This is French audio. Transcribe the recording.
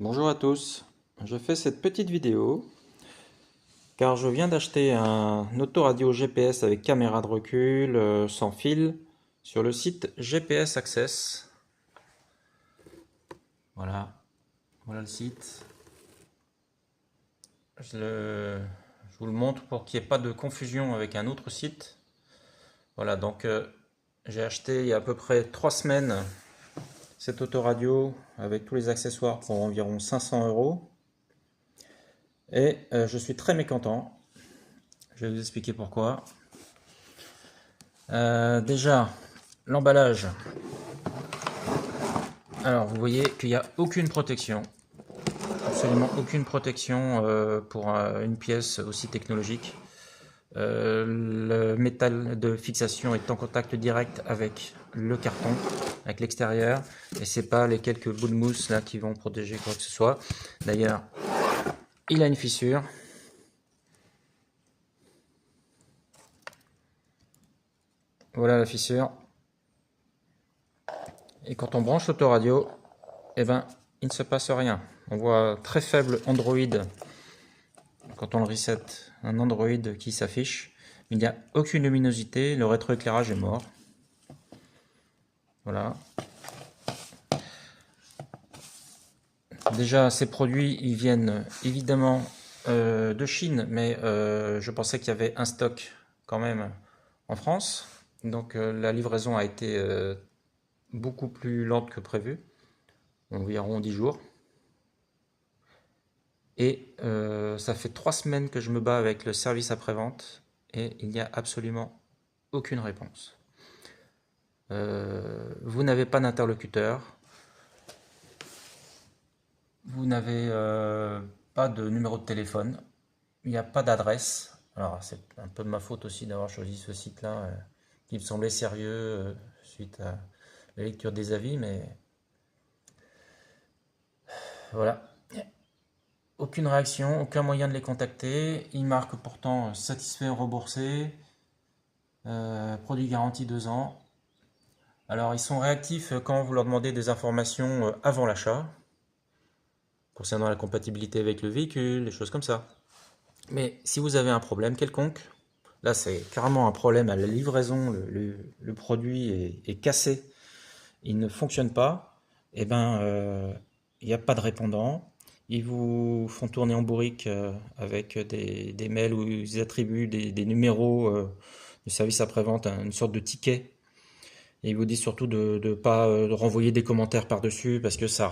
Bonjour à tous, je fais cette petite vidéo car je viens d'acheter un autoradio GPS avec caméra de recul sans fil sur le site GPS Access. Voilà, voilà le site. Je vous le montre pour qu'il n'y ait pas de confusion avec un autre site. Voilà, donc j'ai acheté il y a à peu près 3 semaines cet autoradio avec tous les accessoires pour environ 500 €. Et je suis très mécontent. Je vais vous expliquer pourquoi. Déjà, l'emballage. Alors, vous voyez qu'il n'y a aucune protection. Absolument aucune protection pour une pièce aussi technologique. Le métal de fixation est en contact direct avec le carton, avec l'extérieur. Et c'est pas les quelques bouts de mousse là qui vont protéger quoi que ce soit. D'ailleurs, il a une fissure. Voilà la fissure. Et quand on branche l'autoradio, eh ben, il ne se passe rien. On voit très faible Android quand on le reset, un Android qui s'affiche. Il n'y a aucune luminosité, le rétroéclairage est mort. Voilà. Déjà, ces produits, ils viennent évidemment de Chine, mais je pensais qu'il y avait un stock quand même en France. Donc la livraison a été beaucoup plus lente que prévu, environ 10 jours. Et ça fait 3 semaines que je me bats avec le service après-vente et il n'y a absolument aucune réponse. Vous n'avez pas d'interlocuteur, vous n'avez pas de numéro de téléphone, il n'y a pas d'adresse. Alors c'est un peu de ma faute aussi d'avoir choisi ce site-là qui me semblait sérieux suite à la lecture des avis, mais voilà. Aucune réaction, aucun moyen de les contacter. Ils marquent pourtant satisfait ou remboursé. Produit garanti 2 ans. Alors ils sont réactifs quand vous leur demandez des informations avant l'achat, concernant la compatibilité avec le véhicule, des choses comme ça. Mais si vous avez un problème quelconque, là c'est carrément un problème à la livraison, le produit est cassé, il ne fonctionne pas, et ben il n'y a pas de répondant. Ils vous font tourner en bourrique avec des mails où ils attribuent des numéros de service après-vente, une sorte de ticket. Et ils vous disent surtout de ne pas renvoyer des commentaires par-dessus parce que ça